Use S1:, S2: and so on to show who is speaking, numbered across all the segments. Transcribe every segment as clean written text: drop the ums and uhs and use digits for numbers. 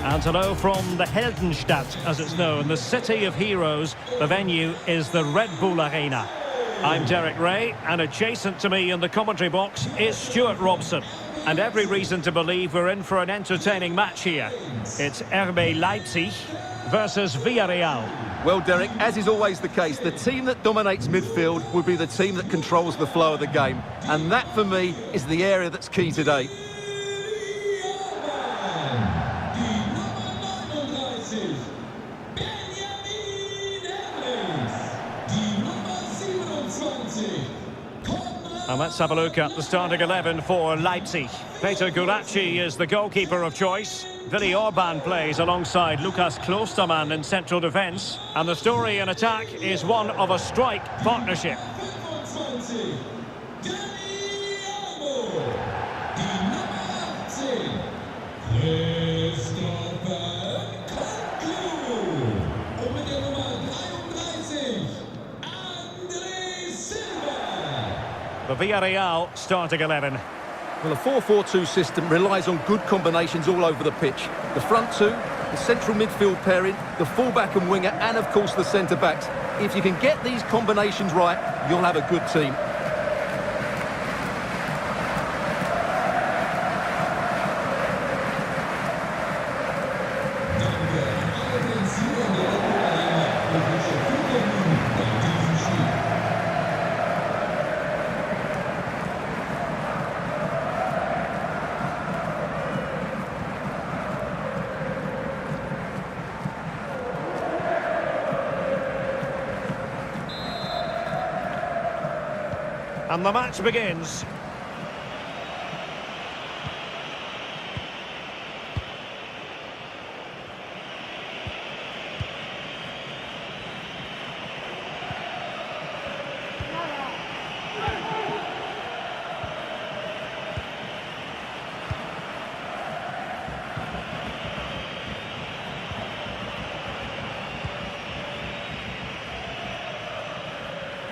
S1: And hello from the Heldenstadt, as it's known, the city of heroes. The venue is the Red Bull Arena. I'm Derek Ray, and adjacent to me in the commentary box is Stuart Robson. And every reason to believe we're in for an entertaining match here. It's RB Leipzig versus Villarreal.
S2: Well, Derek, as is always the case, the team that dominates midfield will be the team that controls the flow of the game. And that, for me, is the area that's key today.
S1: And let's have a look at the starting 11 for Leipzig. Peter Gulácsi is the goalkeeper of choice. Willi Orban plays alongside Lukas Klostermann in central defence. And the story in attack is one of a strike partnership. The Villarreal starting 11.
S2: Well, a 4-4-2 system relies on good combinations all over the pitch. The front two, the central midfield pairing, the fullback and winger, and of course the centre-backs. If you can get these combinations right, you'll have a good team.
S1: And the match begins.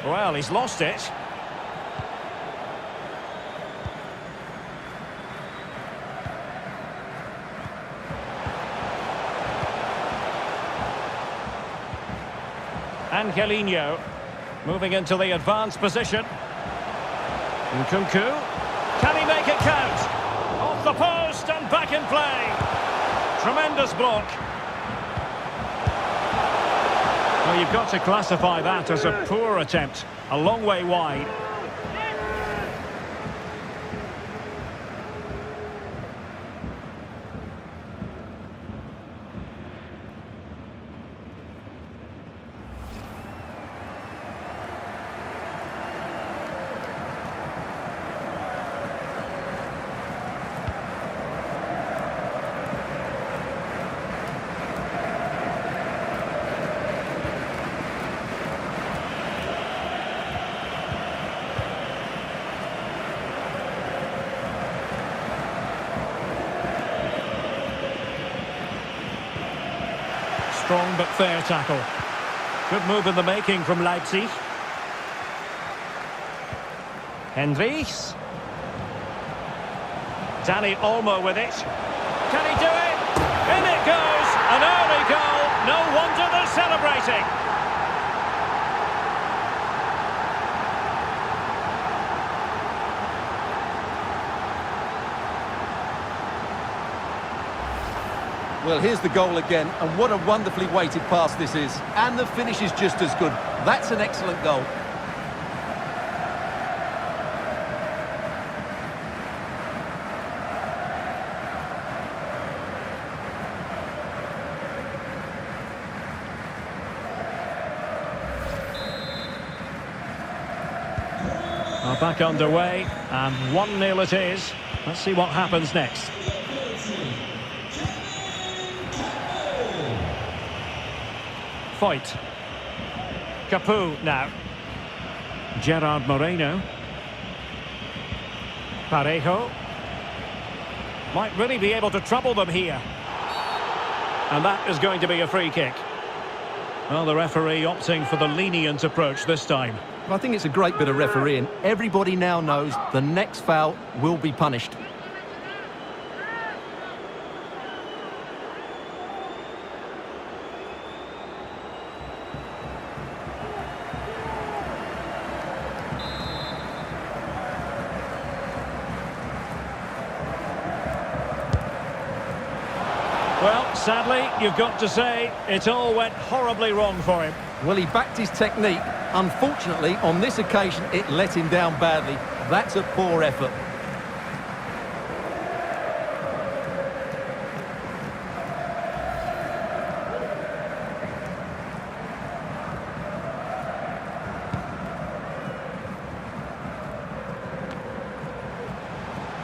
S1: Well, he's lost it. Angelino moving into the advanced position. Nkunku, can he make it count? Off the post and back in play. Tremendous block. Well, you've got to classify that as a poor attempt. A long way wide. Strong but fair tackle. Good move in the making from Leipzig. Hendricks. Dani Olmo with it. Can he do it? In it goes! An early goal. No wonder they're celebrating.
S2: Well, here's the goal again, and what a wonderfully weighted pass this is. And the finish is just as good. That's an excellent goal.
S1: Well, back underway, and 1-0 it is. Let's see what happens next. Fight. Capu now. Gerard Moreno. Parejo. Might really be able to trouble them here. And that is going to be a free kick. Well, the referee opting for the lenient approach this time.
S2: I think it's a great bit of refereeing. Everybody now knows the next foul will be punished.
S1: Well, sadly, you've got to say, it all went horribly wrong for him.
S2: Well, he backed his technique. Unfortunately, on this occasion, it let him down badly. That's a poor effort.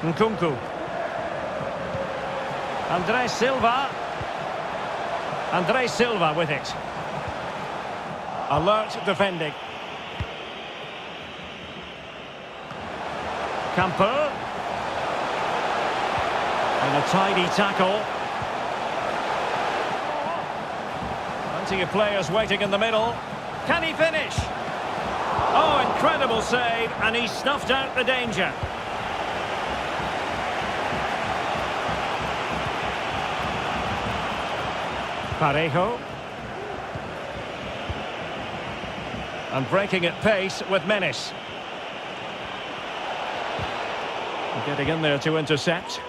S1: Nkunku. Andre Silva with it. Alert defending. Campo. And a tidy tackle. Plenty of players waiting in the middle. Can he finish? Oh, incredible save, and he snuffed out the danger. Parejo. And breaking at pace with menace. Getting in there to intercept.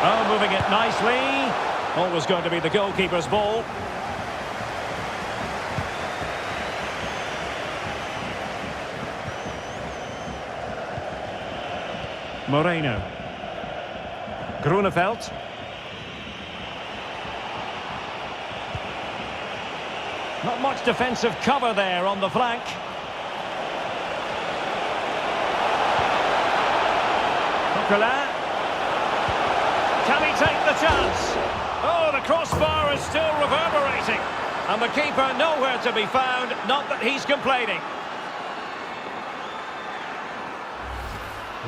S1: Oh, moving it nicely. Always going to be the goalkeeper's ball. Moreno. Grunewald. Not much defensive cover there on the flank. Coquelin. Can he take the chance? Oh, the crossbar is still reverberating. And the keeper nowhere to be found, not that he's complaining.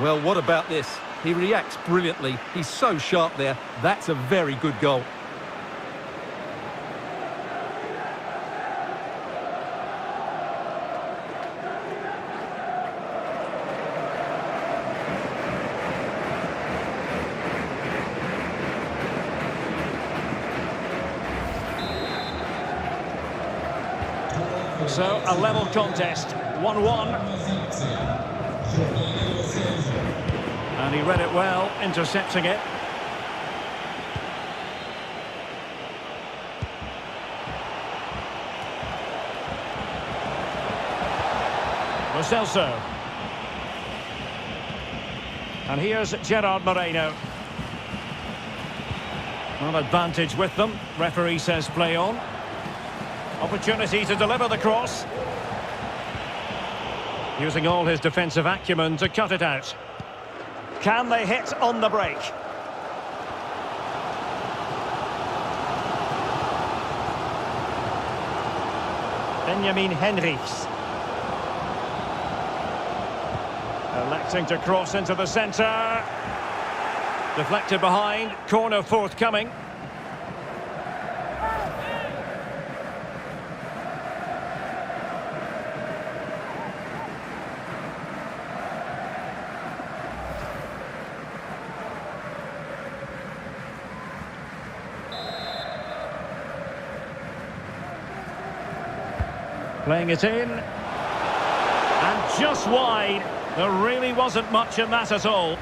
S2: Well, what about this? He reacts brilliantly. He's so sharp there. That's a very good goal.
S1: So, a level contest, 1-1. And he read it well, intercepting it. Lo Celso. And here's Gerard Moreno. An advantage with them. Referee says play on. Opportunity to deliver the cross. Using all his defensive acumen to cut it out. Can they hit on the break? Benjamin Henrichs. Electing to cross into the centre. Deflected behind. Corner forthcoming. Playing it in. And just wide. There really wasn't much in that at all.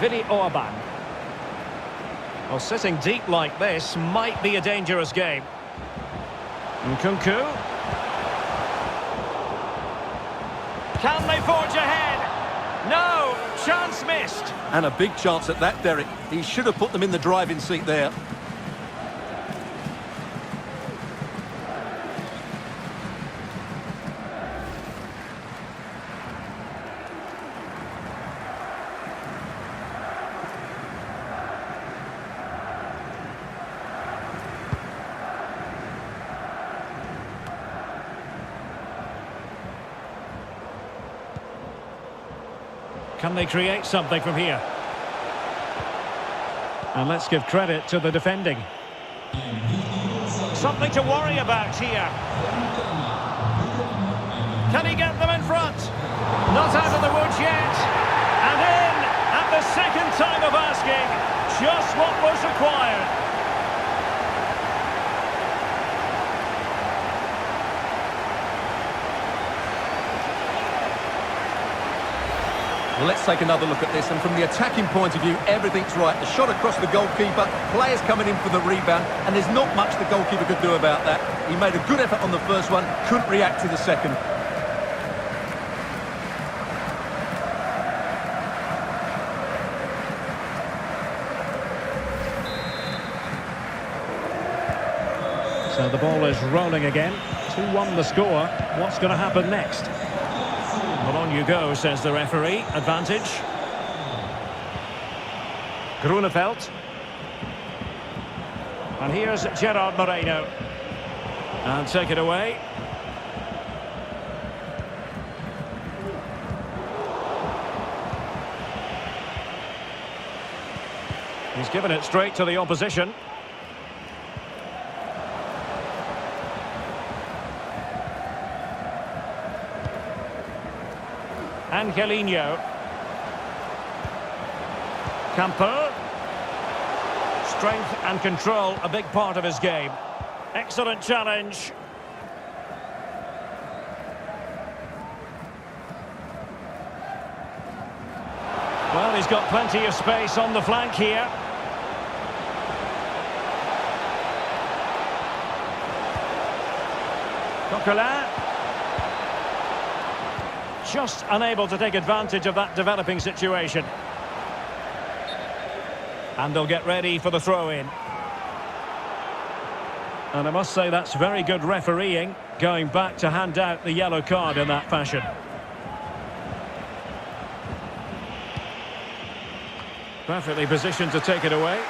S1: Vili Orban. Well, sitting deep like this might be a dangerous game. Nkunku. Can they forge ahead? No, chance missed.
S2: And a big chance at that, Derek. He should have put them in the driving seat there.
S1: Can they create something from here? And let's give credit to the defending. Something to worry about here. Can he get them in front? Not out of the woods yet. And in at the second time of asking. Just what was required.
S2: Well, let's take another look at this, and from the attacking point of view, everything's right. The shot across the goalkeeper, players coming in for the rebound, and there's not much the goalkeeper could do about that. He made a good effort on the first one, couldn't react to the second.
S1: So the ball is rolling again. 2-1 the score. What's going to happen next? Well, on you go, says the referee. Advantage. Grunewald. And here's Gerard Moreno. And take it away. He's given it straight to the opposition. Angelino. Campo. Strength and control, a big part of his game. Excellent challenge. Well, he's got plenty of space on the flank here. Coquelin. Just unable to take advantage of that developing situation. And they'll get ready for the throw-in. And I must say that's very good refereeing, going back to hand out the yellow card in that fashion. Perfectly positioned to take it away.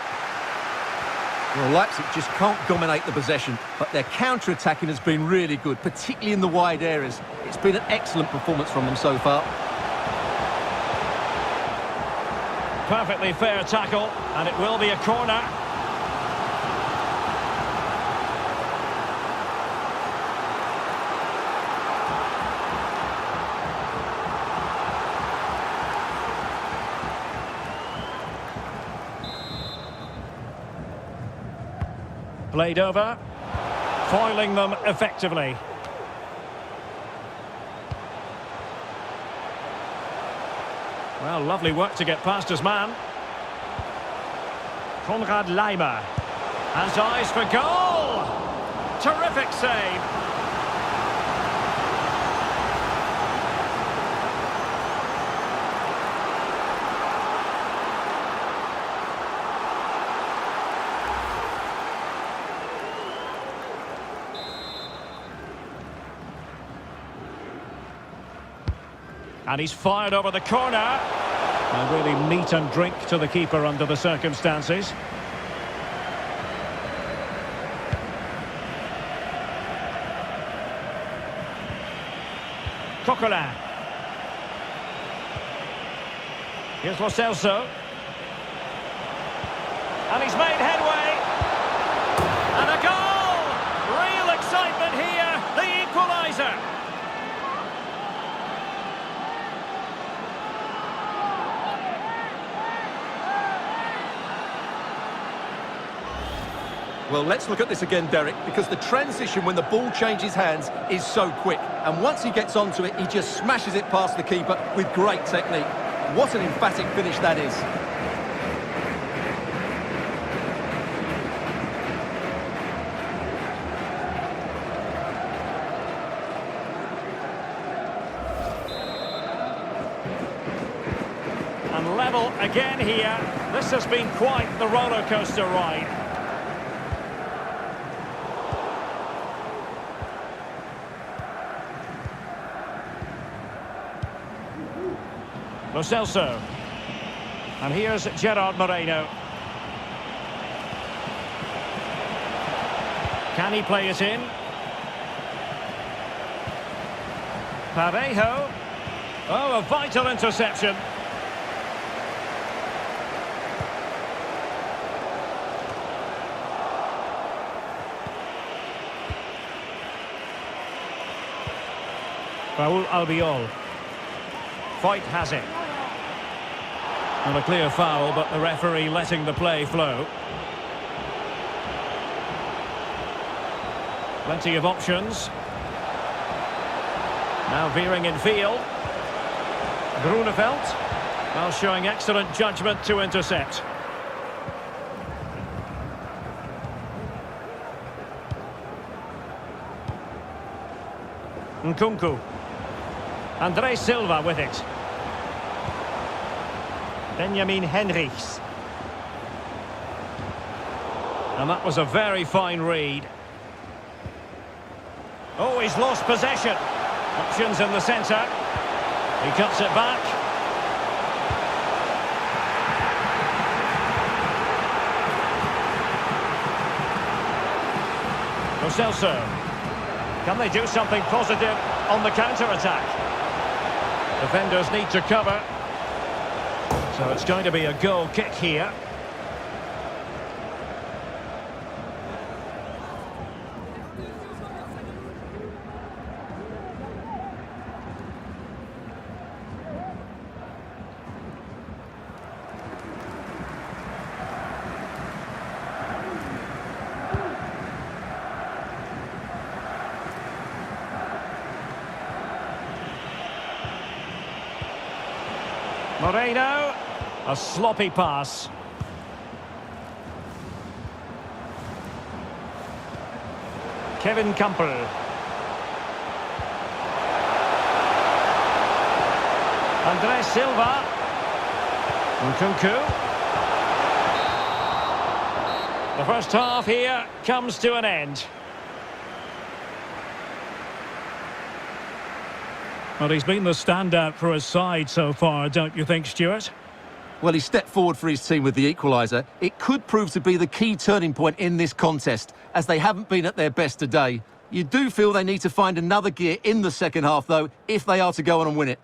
S2: Well, Leipzig just can't dominate the possession, but their counter-attacking has been really good, particularly in the wide areas. It's been an excellent performance from them so far.
S1: Perfectly fair tackle, and it will be a corner. Played over, foiling them effectively. Well, lovely work to get past his man. Konrad Laimer has eyes for goal. Terrific save. And he's fired over the corner. And really meat and drink to the keeper under the circumstances. Coquelin. Here's Lo Celso. And he's made headway. And a goal! Real excitement here. The equaliser.
S2: Well, let's look at this again, Derek, because the transition when the ball changes hands is so quick. And once he gets onto it, he just smashes it past the keeper with great technique. What an emphatic finish that is.
S1: And level again here. This has been quite the roller coaster ride. Lo Celso. And here's Gerard Moreno. Can he play it in? Parejo. Oh, a vital interception. Raul Albiol. Foyt has it. Not a clear foul, but the referee letting the play flow. Plenty of options. Now veering in field. Grunewald. Well, showing excellent judgment to intercept. Nkunku. Andre Silva with it. Benjamin Henrichs. And that was a very fine read. Oh, he's lost possession. Options in the centre. He cuts it back. Lo Celso. Can they do something positive on the counter-attack? Defenders need to cover. So it's going to be a goal kick here. Moreno, a sloppy pass. Kevin Campbell. Andre Silva. Nkunku. The first half here comes to an end. Well, he's been the standout for his side so far, don't you think, Stuart?
S2: Well, he stepped forward for his team with the equaliser. It could prove to be the key turning point in this contest, as they haven't been at their best today. You do feel they need to find another gear in the second half, though, if they are to go on and win it.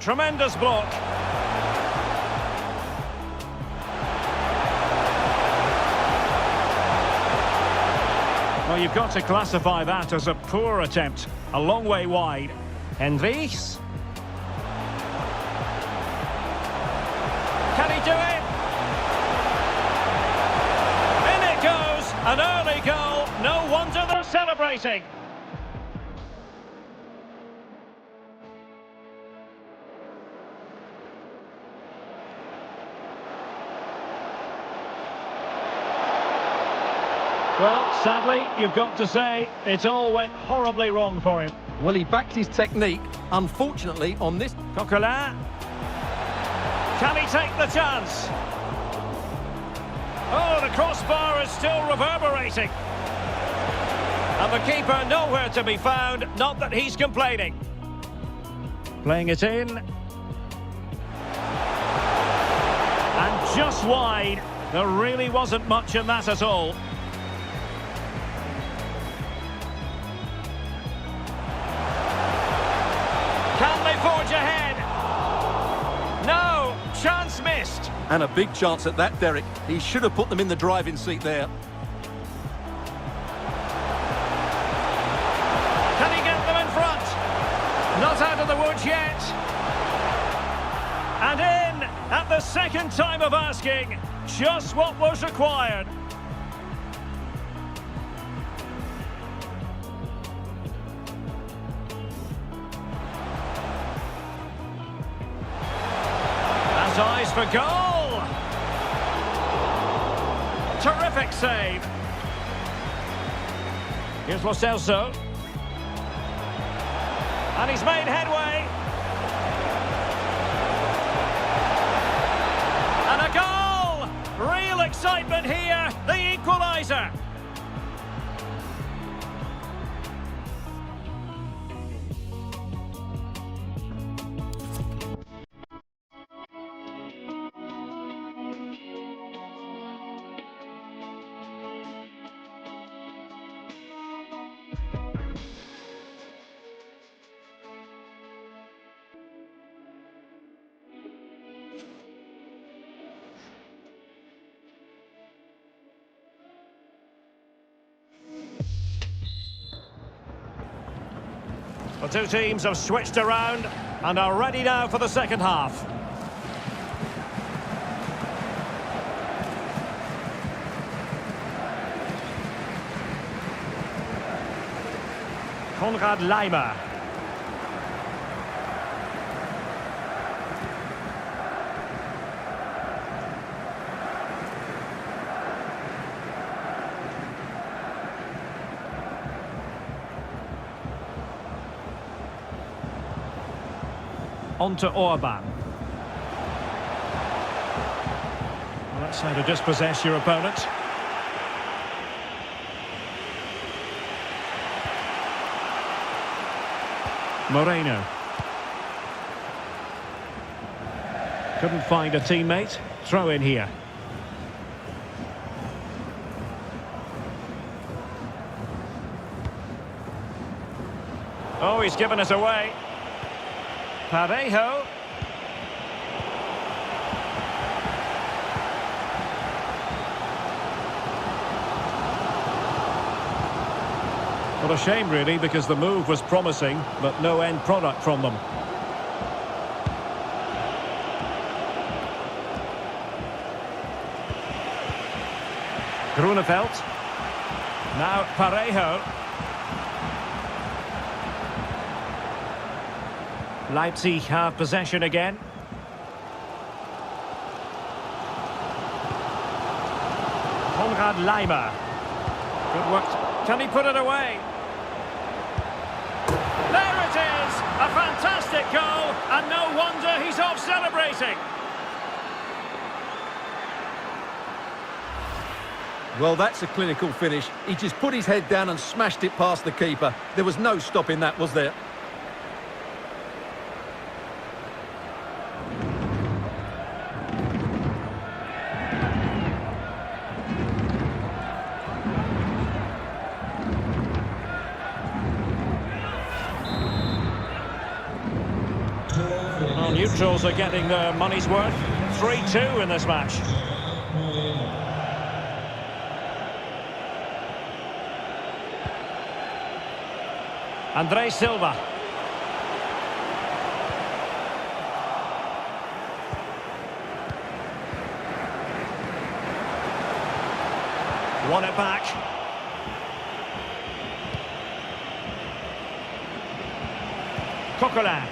S1: Tremendous block. Well, you've got to classify that as a poor attempt. A long way wide. Henrichs. Can he do it? In it goes. An early goal. No wonder they're celebrating. Well, sadly, you've got to say, it all went horribly wrong for him.
S2: Well, he backed his technique. Unfortunately, on this...
S1: Coquelin. Can he take the chance? Oh, the crossbar is still reverberating. And the keeper nowhere to be found, not that he's complaining. Playing it in. And just wide. There really wasn't much in that at all. Can they forge ahead? No, chance missed.
S2: And a big chance at that, Derek. He should have put them in the driving seat there.
S1: Can he get them in front? Not out of the woods yet. And in at the second time of asking, just what was required. Eyes for goal! Terrific save. Here's Lo Celso. And he's made headway. And a goal! Real excitement here. The equaliser. The two teams have switched around and are ready now for the second half. Konrad Laimer. On to Orban. Well, that's how to dispossess your opponent. Moreno. Couldn't find a teammate. Throw in here. Oh, he's given us away. Parejo. What a shame, really, because the move was promising, but no end product from them. Grunewald. Now Parejo. Leipzig have possession again. Konrad Laimer. Good work. Can he put it away? There it is! A fantastic goal, and no wonder he's off celebrating.
S2: Well, that's a clinical finish. He just put his head down and smashed it past the keeper. There was no stopping that, was there?
S1: Well, neutrals are getting their money's worth. 3-2 in this match. Andre Silva. Won it back. Coquelin.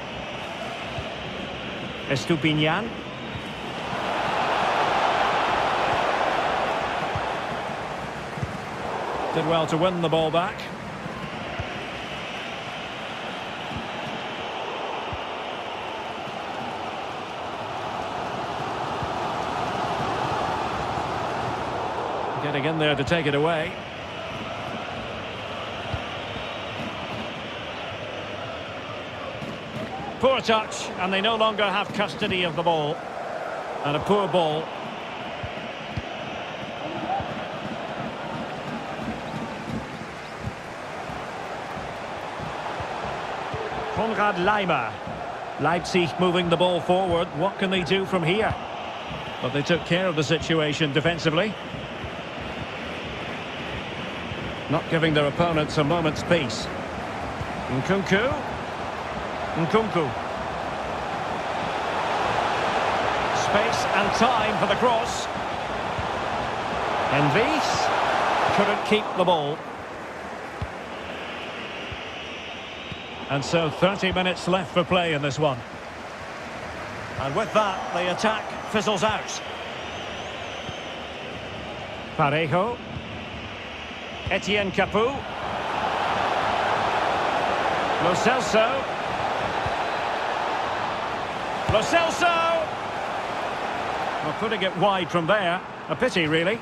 S1: Estupinian. Did well to win the ball back. Getting in there to take it away. Poor touch, and they no longer have custody of the ball. And a poor ball. Konrad Laimer. Leipzig moving the ball forward. What can they do from here? But they took care of the situation defensively. Not giving their opponents a moment's peace. Nkunku. Nkunku. Space and time for the cross. Envis couldn't keep the ball. And so 30 minutes left for play in this one. And with that, the attack fizzles out. Parejo. Etienne Capoue. Lo Celso. Lo Celso! Well, putting it wide from there. A pity, really.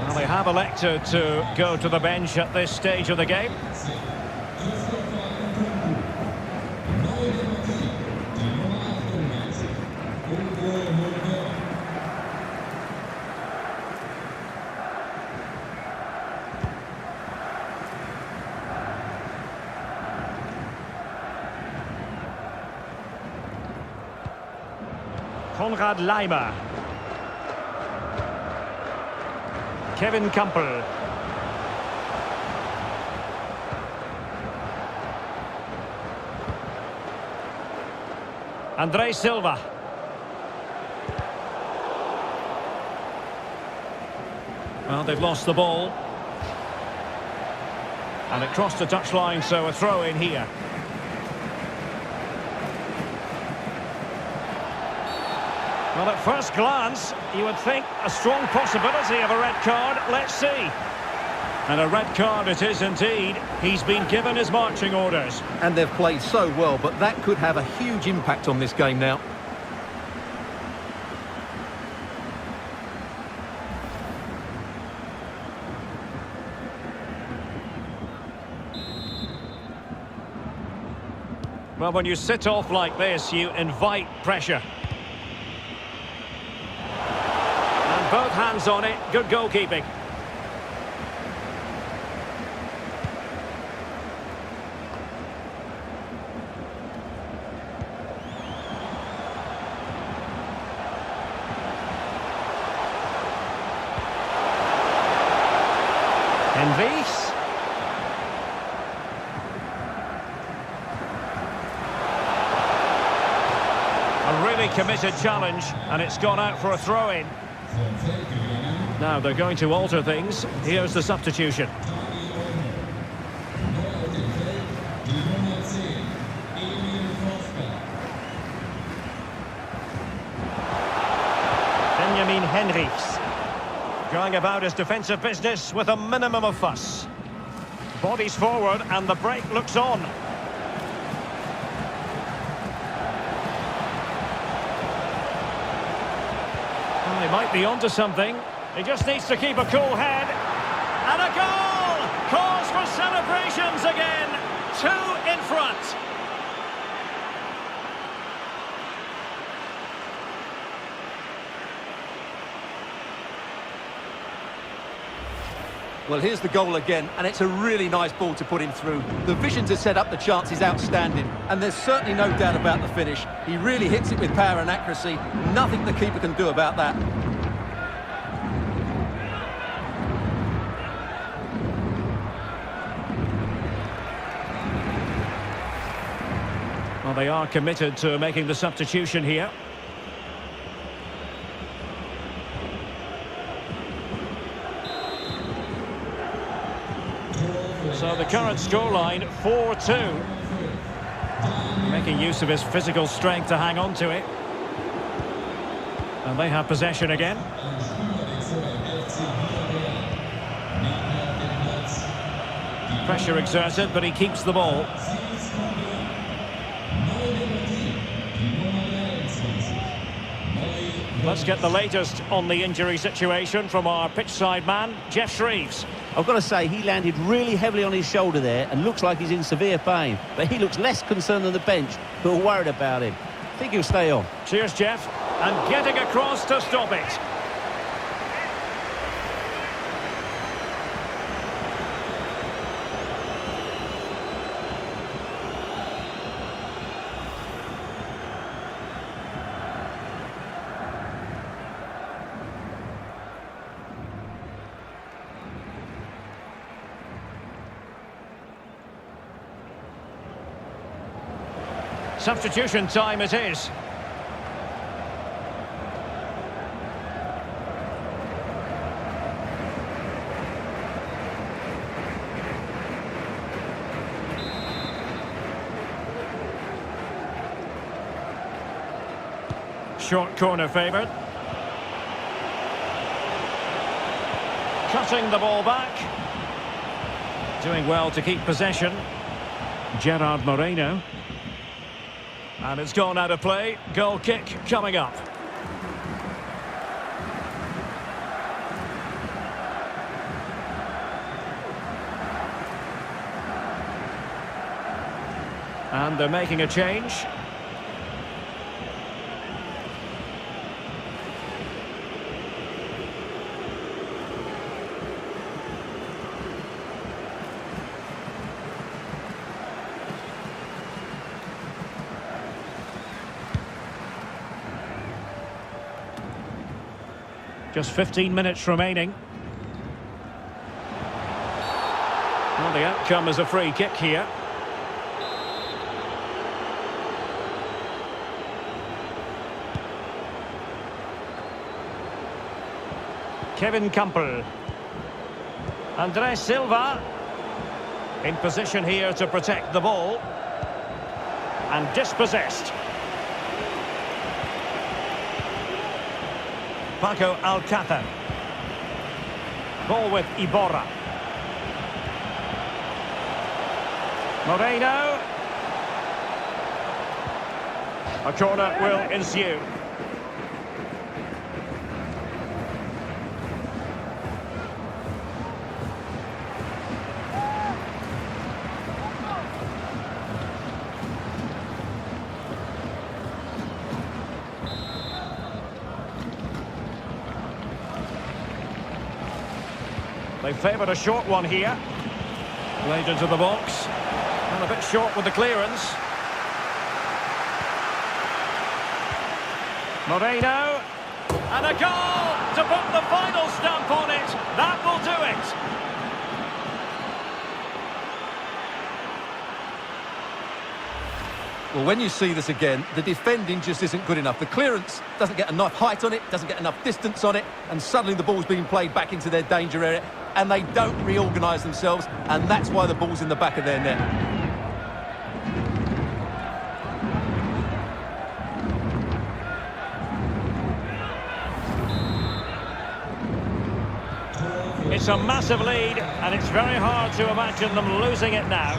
S1: Well, they have elected to go to the bench at this stage of the game. Konrad Leimer. Kevin Campbell. Andre Silva. Well, they've lost the ball. And it crossed the touchline, so a throw in here. Well, at first glance, you would think a strong possibility of a red card. Let's see. And a red card it is indeed. He's been given his marching orders.
S2: And they've played so well, but that could have a huge impact on this game now.
S1: Well, when you sit off like this, you invite pressure. And both hands on it. Good goalkeeping. Henrichs. A really committed challenge, and it's gone out for a throw-in. Now they're going to alter things. Here's the substitution. Benjamin Henrichs. Going about his defensive business with a minimum of fuss. Bodies forward and the break looks on. Well, he might be onto something. He just needs to keep a cool head. And a goal! Calls for celebrations again. 2 in front.
S2: Well, here's the goal again, and it's a really nice ball to put him through. The vision to set up the chance is outstanding, and there's certainly no doubt about the finish. He really hits it with power and accuracy. Nothing the keeper can do about that.
S1: Well, they are committed to making the substitution here. So the current scoreline, 4-2. Making use of his physical strength to hang on to it. And they have possession again. Pressure exerted, but he keeps the ball. Let's get the latest on the injury situation from our pitchside man, Jeff Shreves.
S3: I've got to say, he landed really heavily on his shoulder there and looks like he's in severe pain. But he looks less concerned than the bench, who are worried about him. I think he'll stay on.
S1: Cheers, Jeff. And getting across to stop it. Substitution time it is. Short corner favoured. Cutting the ball back. Doing well to keep possession. Gerard Moreno. And it's gone out of play. Goal kick coming up. And they're making a change. Just 15 minutes remaining. Well, the outcome is a free kick here. Kevin Campbell. Andres Silva. In position here to protect the ball. And dispossessed. Paco Alcácer. Ball with Iborra. Moreno. A corner will ensue. They favoured a short one here. Played into the box. And a bit short with the clearance. Moreno. And a goal to put the final stamp on it. That will do it.
S2: Well, when you see this again, the defending just isn't good enough. The clearance doesn't get enough height on it, doesn't get enough distance on it, and suddenly the ball's being played back into their danger area, and they don't reorganise themselves, and that's why the ball's in the back of their net.
S1: It's a massive lead, and it's very hard to imagine them losing it now.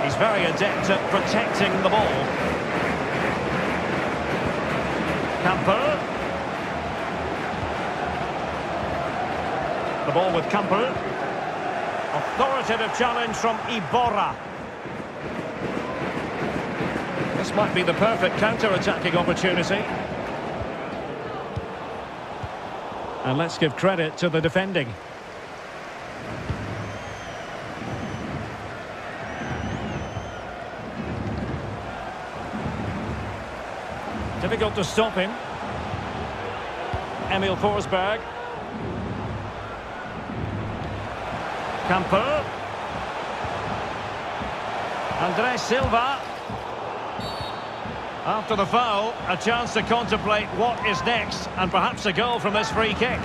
S1: He's very adept at protecting the ball. Campbell. The ball with Campbell. Authoritative challenge from Iborra. This might be the perfect counter-attacking opportunity. And let's give credit to the defending. Difficult to stop him. Emil Forsberg. Campbell. Andres Silva. After the foul, a chance to contemplate what is next, and perhaps a goal from this free kick.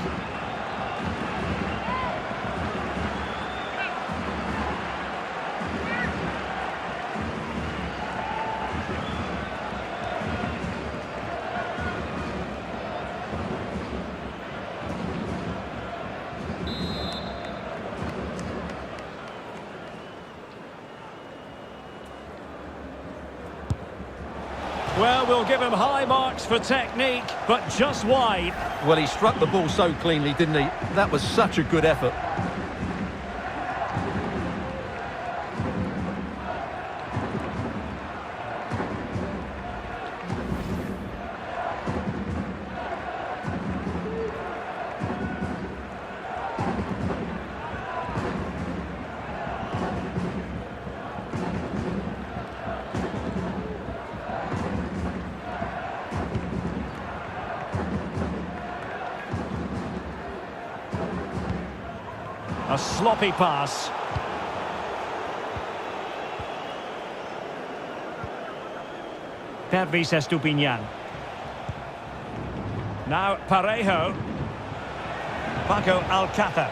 S1: Well, we'll give him high marks for technique, but just wide.
S2: Well, he struck the ball so cleanly, didn't he? That was such a good effort.
S1: A sloppy pass. Pervis Estupiñán. Now Parejo. Paco Alcácer.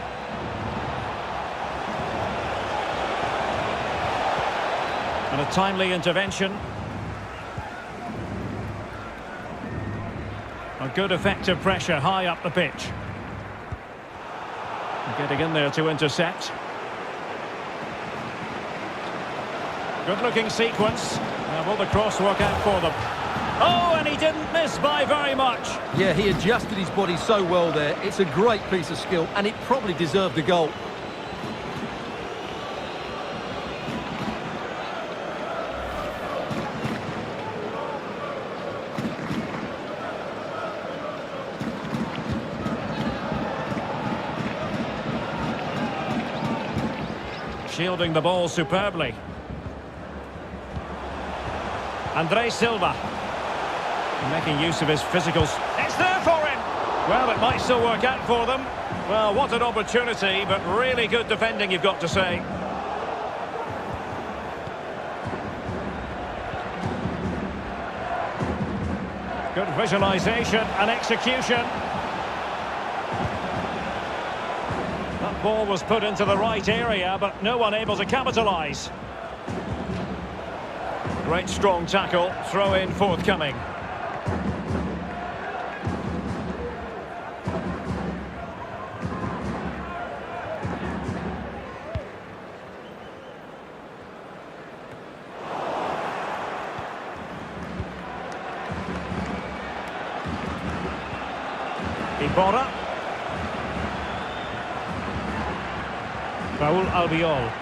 S1: And a timely intervention. A good effective pressure high up the pitch. Getting in there to intercept. Good-looking sequence. Will the cross work out for them? Oh, and he didn't miss by very much.
S2: Yeah, he adjusted his body so well there. It's a great piece of skill, and it probably deserved a goal.
S1: Shielding the ball superbly. Andre Silva. Making use of his physicals. It's there for him! Well, it might still work out for them. Well, what an opportunity, but really good defending, you've got to say. Good visualisation and execution. That ball was put into the right area, but no one able to capitalise. Great strong tackle, throw in forthcoming. Iborra. Raul Albiol.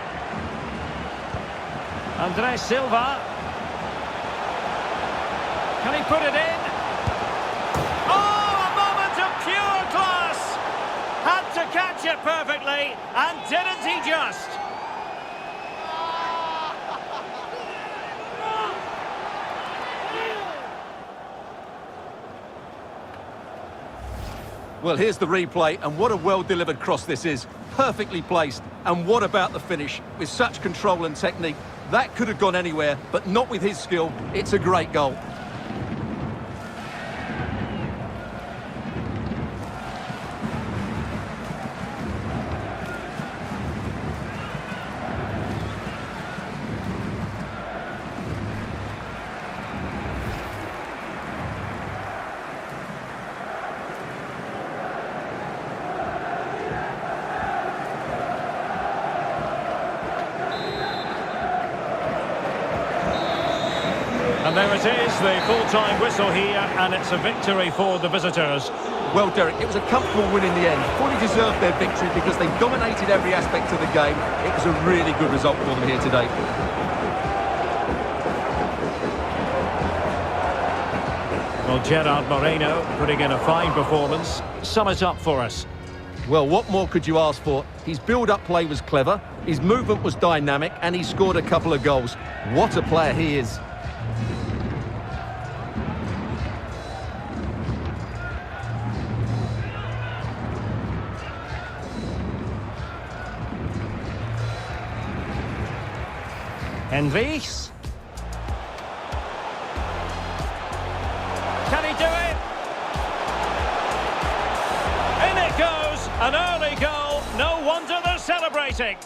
S1: Andre Silva. Can he put it in? Oh, a moment of pure class! Had to catch it perfectly, and didn't he just?
S2: Well, here's the replay, and what a well-delivered cross this is. Perfectly placed. And what about the finish? With such control and technique, that could have gone anywhere, but not with his skill. It's a great goal.
S1: And there it is, the full-time whistle here, and it's a victory for the visitors.
S2: Well, Derek, it was a comfortable win in the end. Fully deserved their victory because they dominated every aspect of the game. It was a really good result for them here today.
S1: Well, Gerard Moreno putting in a fine performance. Sum it up for us.
S2: Well, what more could you ask for? His build-up play was clever, his movement was dynamic, and he scored a couple of goals. What a player he is.
S1: Henrichs. Can he do it? In it goes, an early goal. No wonder they're celebrating.